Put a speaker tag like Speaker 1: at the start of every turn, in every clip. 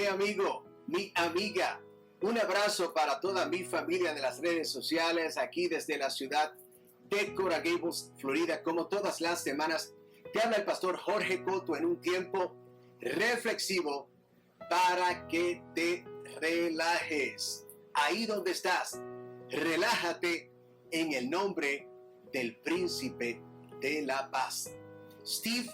Speaker 1: amigo, mi amiga. Un abrazo para toda mi familia de las redes sociales aquí desde la ciudad de Coral Gables, Florida. Como todas las semanas, te habla el pastor Jorge Cotto en un tiempo reflexivo para que te relajes. Ahí donde estás, relájate en el nombre del Príncipe de la Paz. Steve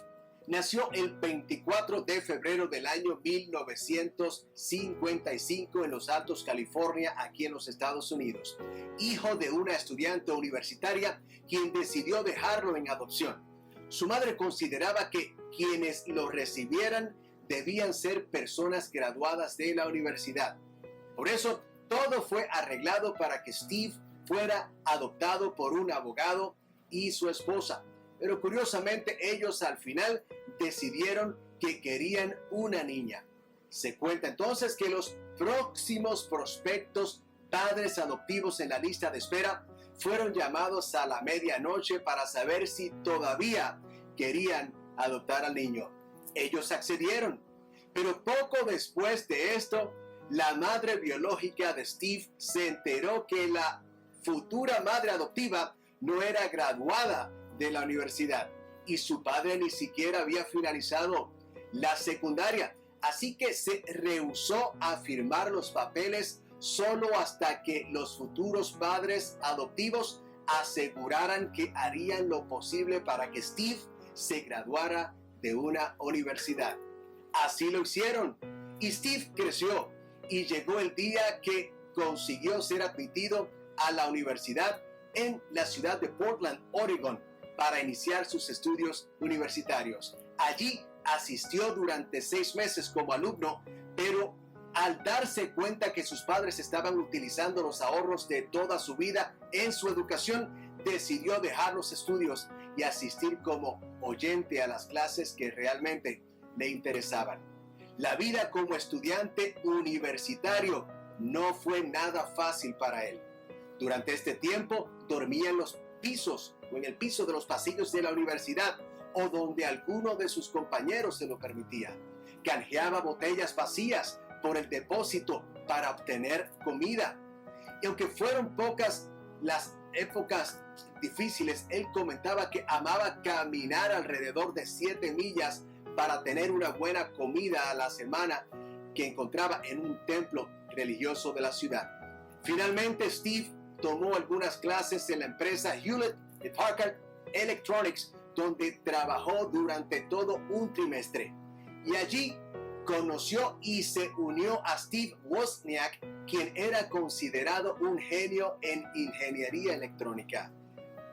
Speaker 1: nació el 24 de febrero del año 1955 en Los Altos, California, aquí en los Estados Unidos. Hijo de una estudiante universitaria quien decidió dejarlo en adopción. Su madre consideraba que quienes lo recibieran debían ser personas graduadas de la universidad. Por eso, todo fue arreglado para que Steve fuera adoptado por un abogado y su esposa. Pero curiosamente ellos al final decidieron que querían una niña. Se cuenta entonces que los próximos prospectos padres adoptivos en la lista de espera fueron llamados a la medianoche para saber si todavía querían adoptar al niño. Ellos accedieron, pero poco después de esto, la madre biológica de Steve se enteró que la futura madre adoptiva no era graduada de la universidad y su padre ni siquiera había finalizado la secundaria, así que se rehusó a firmar los papeles solo hasta que los futuros padres adoptivos aseguraran que harían lo posible para que Steve se graduara de una universidad. Así lo hicieron y Steve creció y llegó el día que consiguió ser admitido a la universidad en la ciudad de Portland, Oregon, para iniciar sus estudios universitarios. Allí asistió durante 6 meses como alumno, pero al darse cuenta que sus padres estaban utilizando los ahorros de toda su vida en su educación, decidió dejar los estudios y asistir como oyente a las clases que realmente le interesaban. La vida como estudiante universitario no fue nada fácil para él. Durante este tiempo dormía en los pisos o en el piso de los pasillos de la universidad o donde alguno de sus compañeros se lo permitía. Canjeaba botellas vacías por el depósito para obtener comida. Y aunque fueron pocas las épocas difíciles, él comentaba que amaba caminar alrededor de 7 millas para tener una buena comida a la semana que encontraba en un templo religioso de la ciudad. Finalmente, Steve tomó algunas clases en la empresa Hewlett Packard Electronics, donde trabajó durante todo un trimestre. Y allí conoció y se unió a Steve Wozniak, quien era considerado un genio en ingeniería electrónica.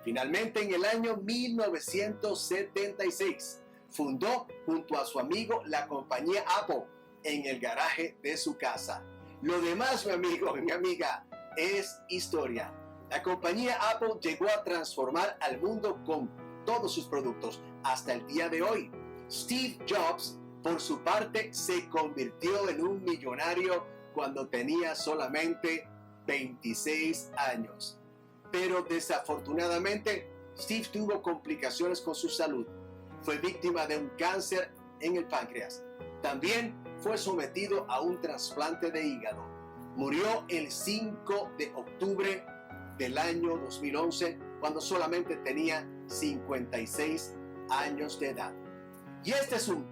Speaker 1: Finalmente, en el año 1976, fundó junto a su amigo la compañía Apple en el garaje de su casa. Lo demás, mi amigo y mi amiga, es historia. La compañía Apple llegó a transformar al mundo con todos sus productos hasta el día de hoy. Steve Jobs, por su parte, se convirtió en un millonario cuando tenía solamente 26 años. Pero desafortunadamente, Steve tuvo complicaciones con su salud. Fue víctima de un cáncer en el páncreas. También fue sometido a un trasplante de hígado. Murió el 5 de octubre del año 2011 cuando solamente tenía 56 años de edad. Y este es un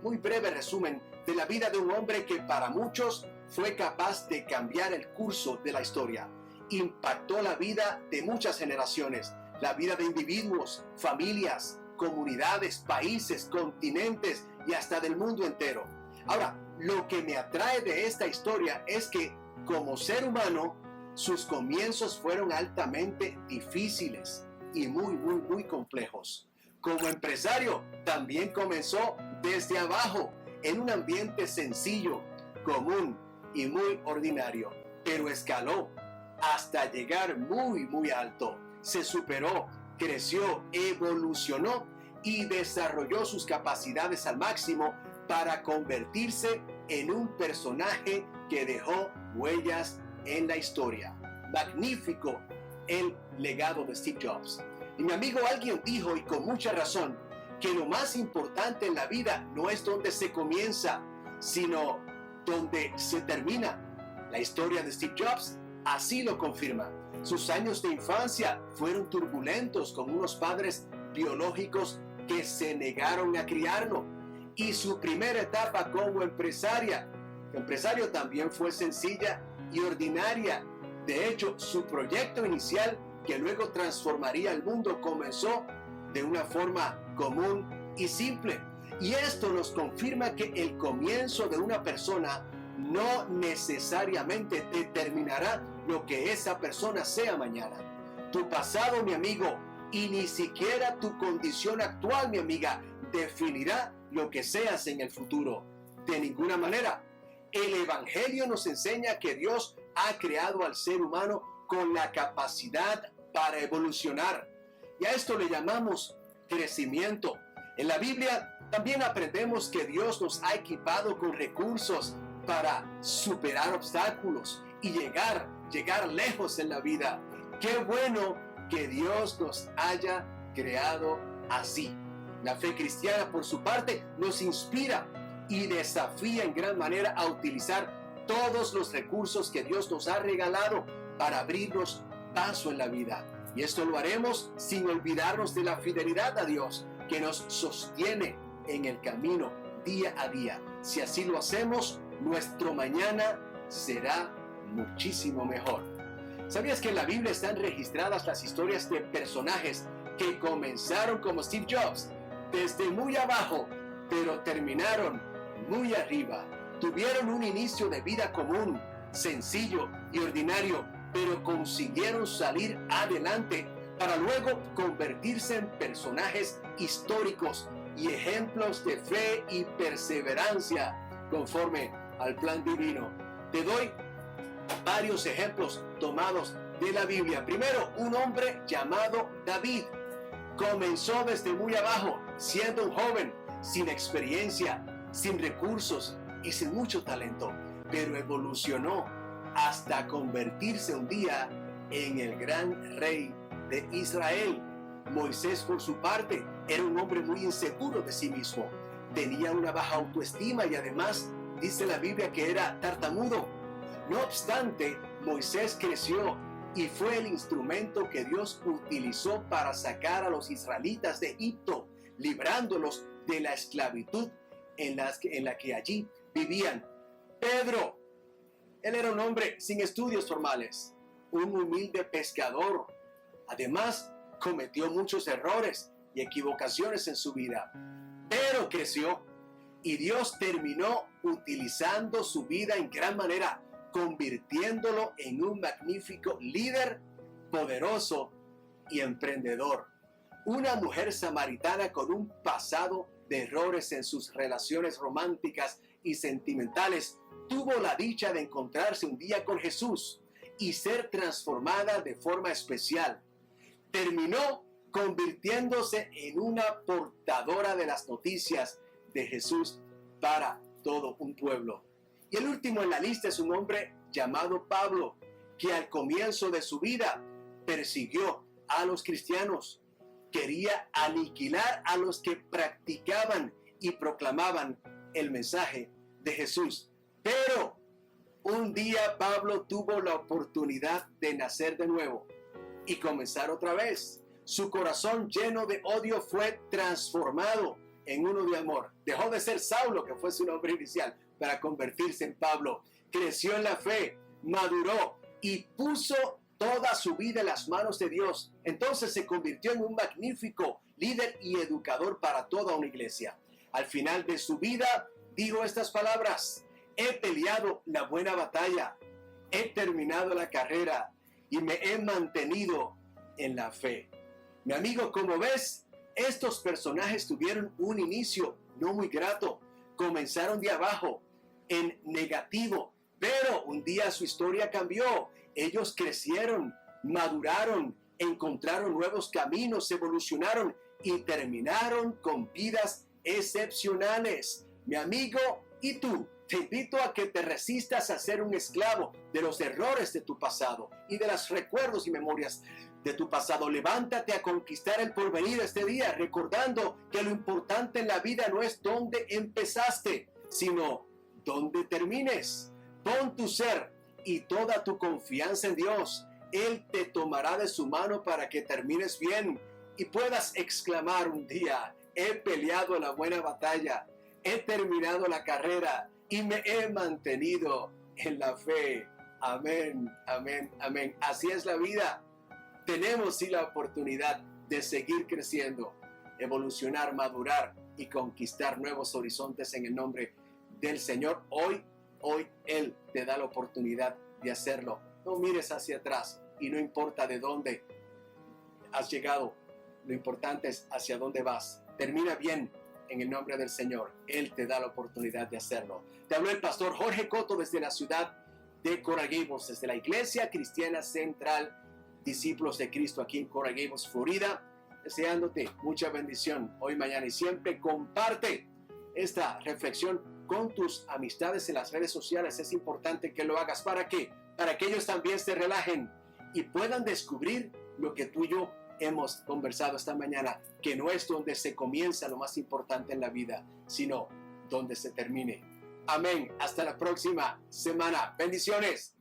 Speaker 1: muy breve resumen de la vida de un hombre que para muchos fue capaz de cambiar el curso de la historia. Impactó la vida de muchas generaciones, la vida de individuos, familias, comunidades, países, continentes y hasta del mundo entero. Ahora, lo que me atrae de esta historia es que, como ser humano, sus comienzos fueron altamente difíciles y muy complejos. Como empresario, también comenzó desde abajo, en un ambiente sencillo, común y muy ordinario, pero escaló hasta llegar muy alto. Se superó, creció, evolucionó y desarrolló sus capacidades al máximo para convertirse en un personaje que dejó huellas en la historia. Magnífico el legado de Steve Jobs. Y mi amigo, alguien dijo, y con mucha razón, que lo más importante en la vida no es donde se comienza, sino donde se termina. La historia de Steve Jobs así lo confirma. Sus años de infancia fueron turbulentos con unos padres biológicos que se negaron a criarlo. Y su primera etapa como empresario también fue sencilla y ordinaria. De hecho, su proyecto inicial, que luego transformaría el mundo, comenzó de una forma común y simple. Y esto nos confirma que el comienzo de una persona no necesariamente determinará lo que esa persona sea mañana. Tu pasado, mi amigo, y ni siquiera tu condición actual, mi amiga, definirá lo que seas en el futuro. De ninguna manera. El Evangelio nos enseña que Dios ha creado al ser humano con la capacidad para evolucionar. Y a esto le llamamos crecimiento. En la Biblia también aprendemos que Dios nos ha equipado con recursos para superar obstáculos y llegar lejos en la vida. Qué bueno que Dios nos haya creado así. La fe cristiana, por su parte, nos inspira y desafía en gran manera a utilizar todos los recursos que Dios nos ha regalado para abrirnos paso en la vida. Y esto lo haremos sin olvidarnos de la fidelidad a Dios que nos sostiene en el camino día a día. Si así lo hacemos, nuestro mañana será muchísimo mejor. ¿Sabías que en la Biblia están registradas las historias de personajes que comenzaron como Steve Jobs, desde muy abajo, pero terminaron muy arriba? Tuvieron un inicio de vida común, sencillo y ordinario, pero consiguieron salir adelante para luego convertirse en personajes históricos y ejemplos de fe y perseverancia conforme al plan divino. Te doy varios ejemplos tomados de la Biblia. Primero, un hombre llamado David. Comenzó desde muy abajo, siendo un joven, sin experiencia, sin recursos y sin mucho talento, pero evolucionó hasta convertirse un día en el gran rey de Israel. Moisés, por su parte, era un hombre muy inseguro de sí mismo. Tenía una baja autoestima y además dice la Biblia que era tartamudo. No obstante, Moisés creció y fue el instrumento que Dios utilizó para sacar a los israelitas de Egipto, librándolos de la esclavitud en la que allí vivían. Pedro, él era un hombre sin estudios formales, un humilde pescador. Además, cometió muchos errores y equivocaciones en su vida, pero creció y Dios terminó utilizando su vida en gran manera, convirtiéndolo en un magnífico líder, poderoso y emprendedor. Una mujer samaritana con un pasado de errores en sus relaciones románticas y sentimentales tuvo la dicha de encontrarse un día con Jesús y ser transformada de forma especial. Terminó convirtiéndose en una portadora de las noticias de Jesús para todo un pueblo. Y el último en la lista es un hombre llamado Pablo, que al comienzo de su vida persiguió a los cristianos. Quería aniquilar a los que practicaban y proclamaban el mensaje de Jesús. Pero un día Pablo tuvo la oportunidad de nacer de nuevo y comenzar otra vez. Su corazón lleno de odio fue transformado en uno de amor. Dejó de ser Saulo, que fue su nombre inicial, para convertirse en Pablo. Creció en la fe, maduró y puso toda su vida en las manos de Dios. Entonces se convirtió en un magnífico líder y educador para toda una iglesia. Al final de su vida dijo estas palabras: he peleado la buena batalla, he terminado la carrera y me he mantenido en la fe. Mi amigo, como ves, estos personajes tuvieron un inicio no muy grato. Comenzaron de abajo, en negativo, pero un día su historia cambió. Ellos crecieron, maduraron, encontraron nuevos caminos, evolucionaron y terminaron con vidas excepcionales. Mi amigo, ¿y tú? Te invito a que te resistas a ser un esclavo de los errores de tu pasado y de los recuerdos y memorias de tu pasado. Levántate a conquistar el porvenir este día, recordando que lo importante en la vida no es dónde empezaste, sino donde termines. Pon tu ser y toda tu confianza en Dios. Él te tomará de su mano para que termines bien y puedas exclamar un día: he peleado la buena batalla, he terminado la carrera y me he mantenido en la fe. Amén, amén, amén. Así es la vida. Tenemos sí la oportunidad de seguir creciendo, evolucionar, madurar y conquistar nuevos horizontes en el nombre del Señor. Hoy Él te da la oportunidad de hacerlo. No mires hacia atrás y no importa de dónde has llegado. Lo importante es hacia dónde vas. Termina bien en el nombre del Señor. Él te da la oportunidad de hacerlo. Te habló el pastor Jorge Cotto desde la ciudad de Coral Gables, desde la Iglesia Cristiana Central Discípulos de Cristo aquí en Coral Gables, Florida. Deseándote mucha bendición hoy, mañana y siempre. Comparte esta reflexión con tus amistades en las redes sociales. Es importante que lo hagas. ¿Para qué? Para que ellos también se relajen y puedan descubrir lo que tú y yo hemos conversado esta mañana, que no es donde se comienza lo más importante en la vida, sino donde se termine. Amén. Hasta la próxima semana. Bendiciones.